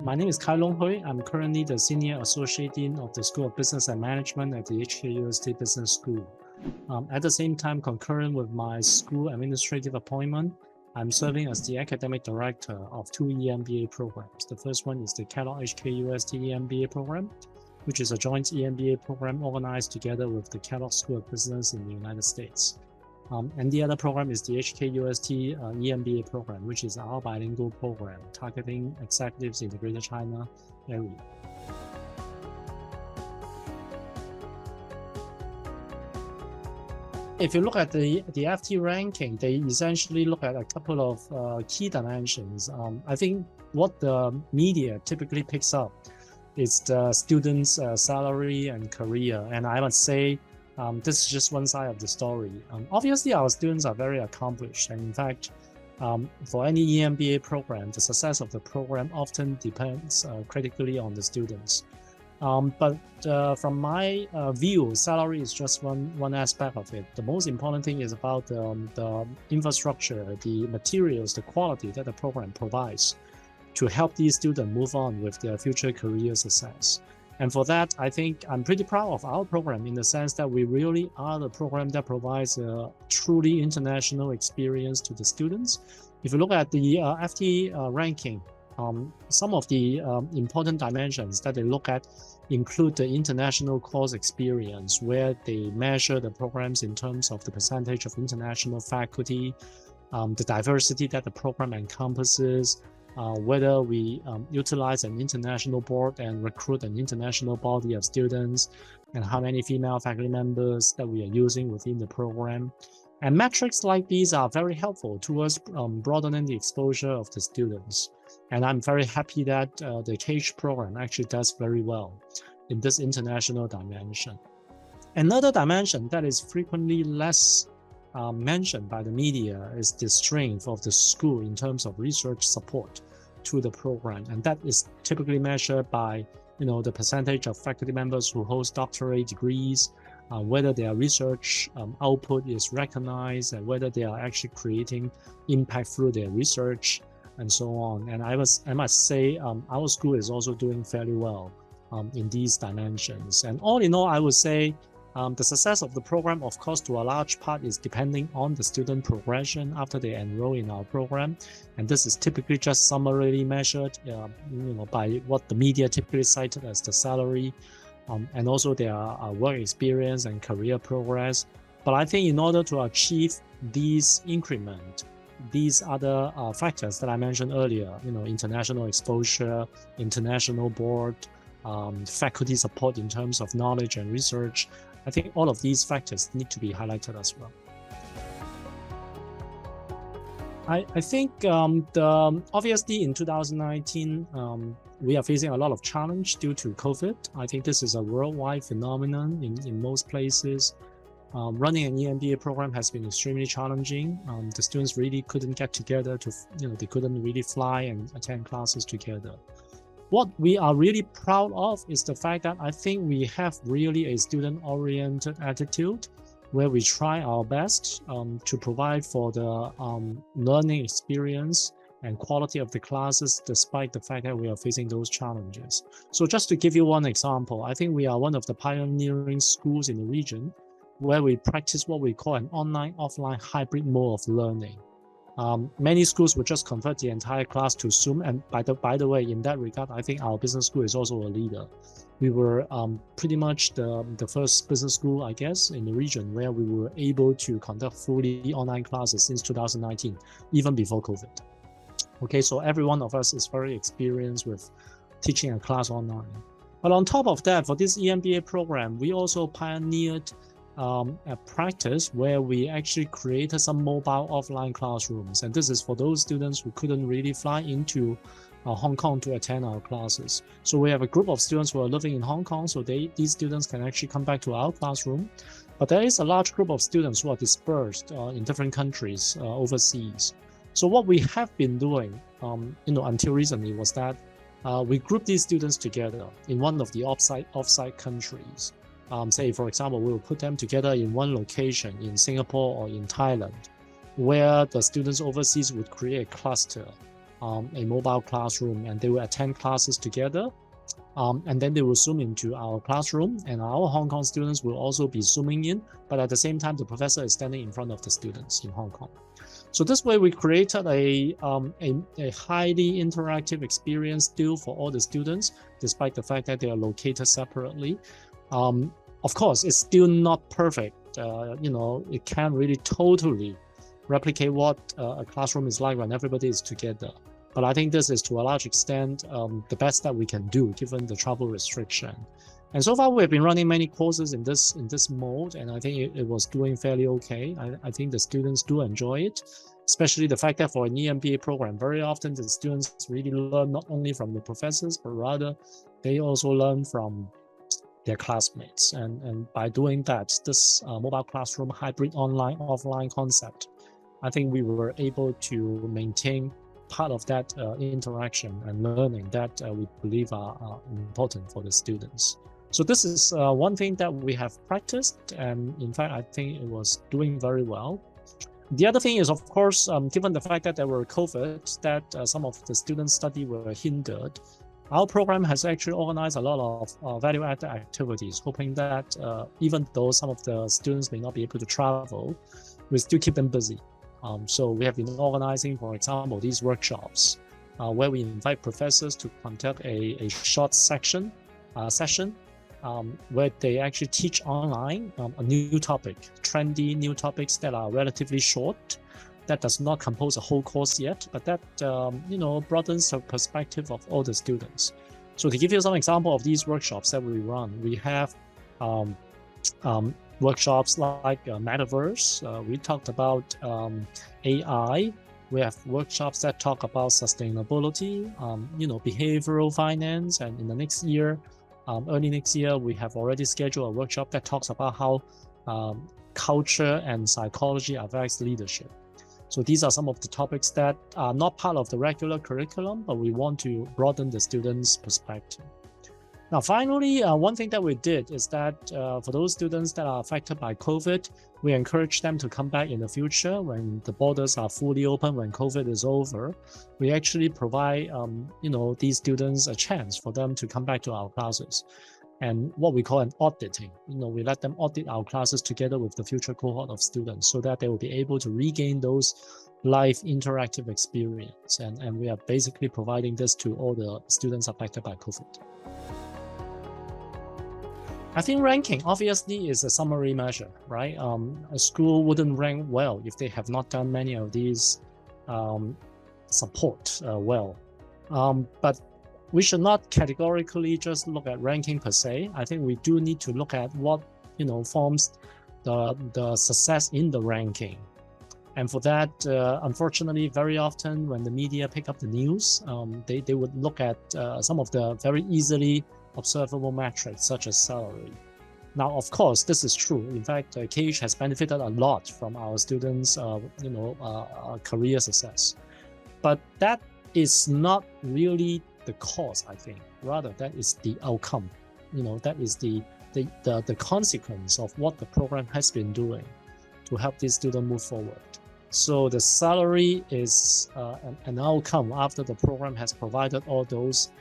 My name is Kai-Lung Hui. I'm currently the Senior Associate Dean of the School of Business and Management at the HKUST Business School. At the same time, concurrent with my school administrative appointment, I'm serving as the Academic Director of two EMBA programs. The first one is the Kellogg-HKUST EMBA Program, which is a joint EMBA program organized together with the Kellogg School of Business in the United States. And the other program is the HKUST EMBA program, which is our bilingual program targeting executives in the Greater China area. If you look at the FT ranking, they essentially look at a couple of key dimensions. I think what the media typically picks up is the students' salary and career, and I must say, this is just one side of the story. Obviously, our students are very accomplished, and in fact, for any EMBA program, the success of the program often depends critically on the students. But from my view, salary is just one aspect of it. The most important thing is about the infrastructure, the materials, the quality that the program provides to help these students move on with their future career success. And for that, I think I'm pretty proud of our program in the sense that we really are the program that provides a truly international experience to the students. If you look at the FT ranking, some of the important dimensions that they look at include the international course experience, where they measure the programs in terms of the percentage of international faculty, the diversity that the program encompasses, whether we utilize an international board and recruit an international body of students, and how many female faculty members that we are using within the program. And metrics like these are very helpful towards broadening the exposure of the students. And I'm very happy that the KH program actually does very well in this international dimension. Another dimension that is frequently less mentioned by the media is the strength of the school in terms of research support to the program, and that is typically measured by the percentage of faculty members who hold doctorate degrees, whether their research output is recognized, and whether they are actually creating impact through their research, and so on. And I must say our school is also doing fairly well in these dimensions. And all in all, I would say the success of the program, of course, to a large part is depending on the student progression after they enroll in our program. And this is typically just summarily measured by what the media typically cited as the salary, and also their work experience and career progress. But I think in order to achieve these increment, these other factors that I mentioned earlier, international exposure, international board, faculty support in terms of knowledge and research, I think all of these factors need to be highlighted as well. I think obviously in 2019, we are facing a lot of challenge due to COVID. I think this is a worldwide phenomenon in most places. Running an EMBA program has been extremely challenging. The students really couldn't get together they couldn't really fly and attend classes together. What we are really proud of is the fact that I think we have really a student-oriented attitude where we try our best to provide for the learning experience and quality of the classes, despite the fact that we are facing those challenges. So just to give you one example, I think we are one of the pioneering schools in the region where we practice what we call an online-offline hybrid mode of learning. Many schools would just convert the entire class to Zoom, and by the way, in that regard, I think our business school is also a leader. We were pretty much the first business school, I guess, in the region where we were able to conduct fully online classes since 2019, even before COVID. Okay, so every one of us is very experienced with teaching a class online. But on top of that, for this EMBA program, we also pioneered a practice where we actually created some mobile offline classrooms, and this is for those students who couldn't really fly into Hong Kong to attend our classes. So we have a group of students who are living in Hong Kong, so these students can actually come back to our classroom. But there is a large group of students who are dispersed in different countries overseas. So what we have been doing, until recently, was that we group these students together in one of the offsite countries. Say, for example, we will put them together in one location in Singapore or in Thailand, where the students overseas would create a cluster a mobile classroom, and they will attend classes together. And then they will zoom into our classroom, and our Hong Kong students will also be zooming in, but at the same time, the professor is standing in front of the students in Hong Kong. So this way, we created a highly interactive experience still for all the students, despite the fact that they are located separately. Of course, it's still not perfect. It can't really totally replicate what a classroom is like when everybody is together. But I think this is, to a large extent, the best that we can do given the travel restriction. And so far, we've been running many courses in this mode, and I think it was doing fairly okay. I think the students do enjoy it, especially the fact that for an EMBA program, very often the students really learn not only from the professors, but rather they also learn from their classmates. And by doing that, this mobile classroom hybrid online-offline concept, I think we were able to maintain part of that interaction and learning that we believe are important for the students. So this is one thing that we have practiced, and in fact, I think it was doing very well. The other thing is, of course, given the fact that there were COVID, that some of the students' study were hindered, our program has actually organized a lot of value-added activities, hoping that even though some of the students may not be able to travel, we still keep them busy. So we have been organizing, for example, these workshops where we invite professors to conduct a short session where they actually teach online a new topic, trendy new topics that are relatively short, that does not compose a whole course yet, but that broadens the perspective of all the students. So to give you some example of these workshops that we run, we have workshops like Metaverse. We talked about AI. We have workshops that talk about sustainability, behavioral finance, and in the next year, early next year, we have already scheduled a workshop that talks about how culture and psychology affects leadership. So these are some of the topics that are not part of the regular curriculum, but we want to broaden the students' perspective. Now, finally, one thing that we did is that for those students that are affected by COVID, we encourage them to come back in the future when the borders are fully open, when COVID is over. We actually provide, these students a chance for them to come back to our classes, and what we call an auditing. We let them audit our classes together with the future cohort of students so that they will be able to regain those live interactive experience. And we are basically providing this to all the students affected by COVID. I think ranking obviously is a summary measure, right? A school wouldn't rank well if they have not done many of these support well. But we should not categorically just look at ranking per se. I think we do need to look at what forms the success in the ranking. And for that, unfortunately, very often when the media pick up the news, they would look at some of the very easily observable metrics such as salary. Now, of course, this is true. In fact, KH has benefited a lot from our students' career success. But that is not really the cause, I think. Rather, that is the outcome. That is the consequence of what the program has been doing to help these students move forward. So the salary is an outcome after the program has provided all those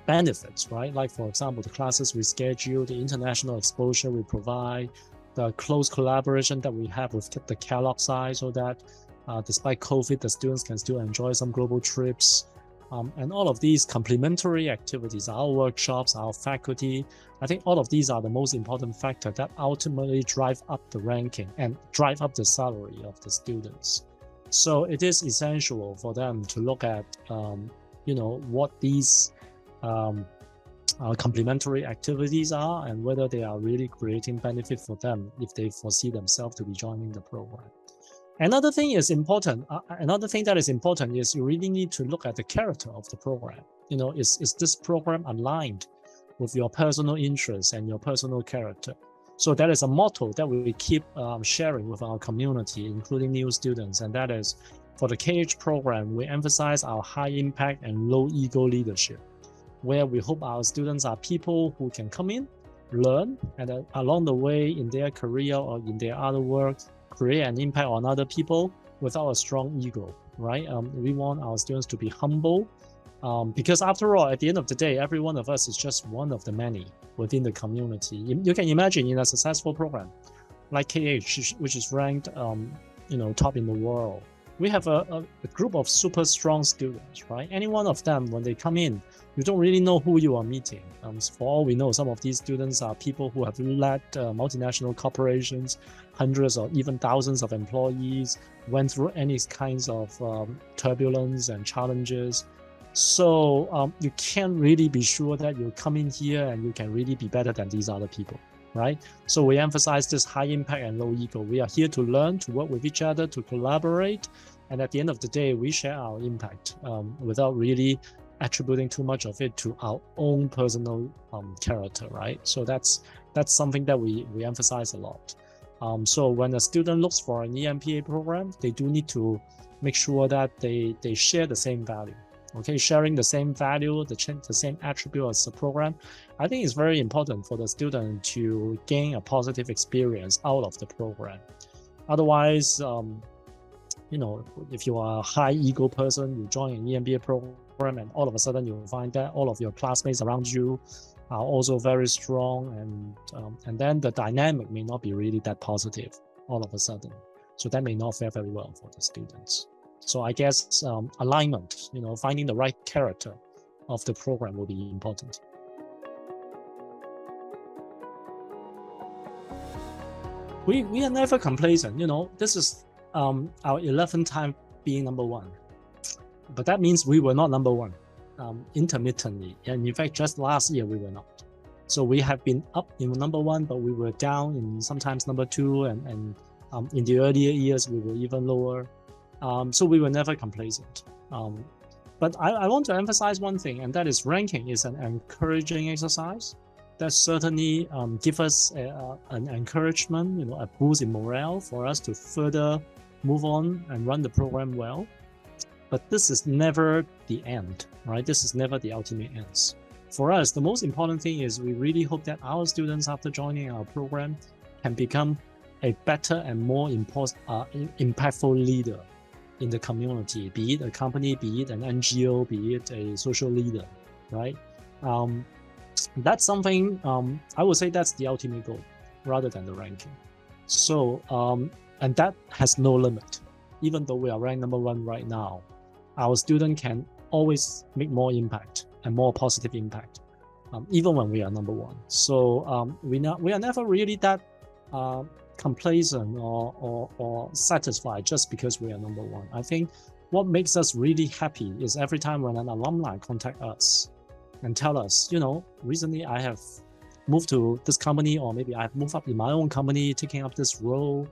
benefits, right? Like, for example, the classes we schedule, the international exposure we provide, the close collaboration that we have with the Kellogg side, so that despite COVID, the students can still enjoy some global trips. And all of these complementary activities, our workshops, our faculty, I think all of these are the most important factor that ultimately drive up the ranking and drive up the salary of the students. So it is essential for them to look at, what these complementary activities are and whether they are really creating benefit for them if they foresee themselves to be joining the program. Another thing that is important is you really need to look at the character of the program. Is this program aligned with your personal interests and your personal character? So that is a motto that we keep sharing with our community, including new students. And that is, for the KH program, we emphasize our high impact and low ego leadership, where we hope our students are people who can come in, learn, and along the way in their career or in their other work, create an impact on other people without a strong ego. right? We want our students to be humble, because after all, at the end of the day, every one of us is just one of the many within the community. You can imagine in a successful program like KH, which is ranked, top in the world, we have a group of super strong students, right? Any one of them, when they come in, you don't really know who you are meeting. For all we know, some of these students are people who have led multinational corporations, hundreds or even thousands of employees, went through any kinds of turbulence and challenges. So you can't really be sure that you come in here and you can really be better than these other people, right? So we emphasize this high impact and low ego. We are here to learn, to work with each other, to collaborate. And at the end of the day, we share our impact without really attributing too much of it to our own personal character, right? So that's something that we emphasize a lot. So when a student looks for an EMBA program, they do need to make sure that they share the same value. Okay, sharing the same value, the same attribute as the program, I think is very important for the student to gain a positive experience out of the program. Otherwise, if you are a high ego person, you join an EMBA program, and all of a sudden you find that all of your classmates around you are also very strong, and then the dynamic may not be really that positive all of a sudden. So that may not fare very well for the students. So I guess alignment, finding the right character of the program will be important. We are never complacent. This is our 11th time being number one, but that means we were not number one intermittently, and in fact just last year we were not. So we have been up in number one, but we were down in sometimes number two, and in the earlier years we were even lower. So we were never complacent. But I want to emphasize one thing, and that is ranking is an encouraging exercise. That certainly gives us an encouragement, a boost in morale for us to further move on and run the program well. But this is never the end, right? This is never the ultimate end. For us, the most important thing is we really hope that our students, after joining our program, can become a better and more impactful leader in the community, be it a company, be it an NGO, be it a social leader, right? That's something, I would say that's the ultimate goal rather than the ranking. So, and that has no limit. Even though we are ranked number one right now, our student can always make more impact and more positive impact, even when we are number one. So we are never really that complacent or satisfied just because we are number one. I think what makes us really happy is every time when an alumni contact us and tell us, recently I have moved to this company, or maybe I've moved up in my own company, taking up this role,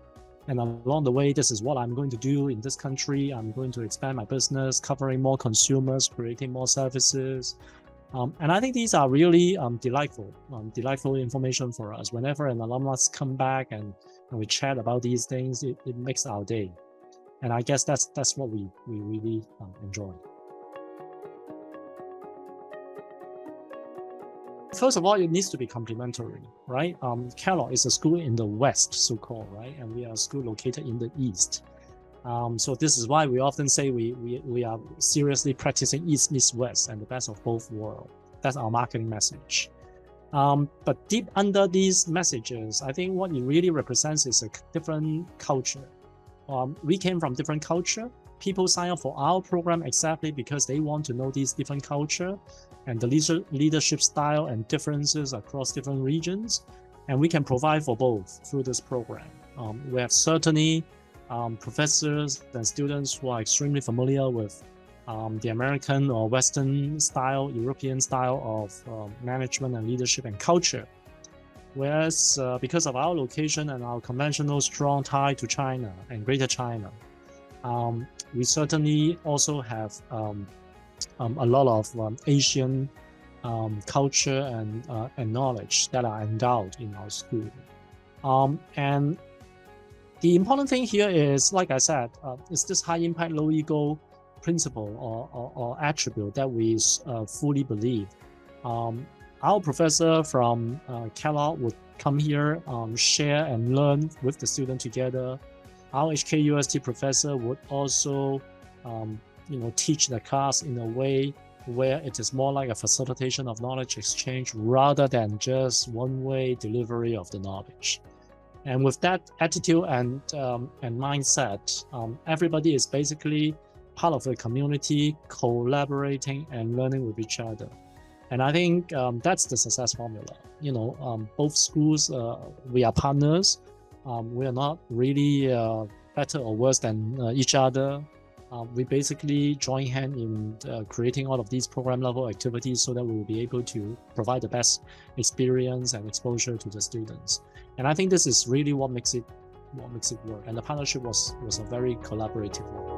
and along the way, this is what I'm going to do in this country. I'm going to expand my business, covering more consumers, creating more services. And I think these are really delightful information for us. Whenever an alumnus come back and we chat about these things, it makes our day. And I guess that's what we really enjoy. First of all, it needs to be complementary, right? Kellogg is a school in the West, so-called, right? And we are a school located in the East. So this is why we often say we are seriously practicing East meets West and the best of both worlds. That's our marketing message. But deep under these messages, I think what it really represents is a different culture. We came from different culture. People sign up for our program exactly because they want to know these different culture and the leadership style and differences across different regions. And we can provide for both through this program. We have certainly professors and students who are extremely familiar with the American or Western style, European style of management and leadership and culture. Whereas because of our location and our conventional strong tie to China and Greater China, we certainly also have a lot of Asian culture and knowledge that are endowed in our school. And the important thing here is, like I said, is this high impact, low ego principle or attribute that we fully believe. Our professor from Kellogg would come here, share and learn with the student together. Our HKUST professor would also teach the class in a way where it is more like a facilitation of knowledge exchange rather than just one-way delivery of the knowledge. And with that attitude and mindset, everybody is basically part of the community, collaborating and learning with each other. And I think that's the success formula. Both schools, we are partners. We are not really better or worse than each other. We basically join hand in creating all of these program level activities so that we will be able to provide the best experience and exposure to the students. And I think this is really what makes it work. And the partnership was a very collaborative one.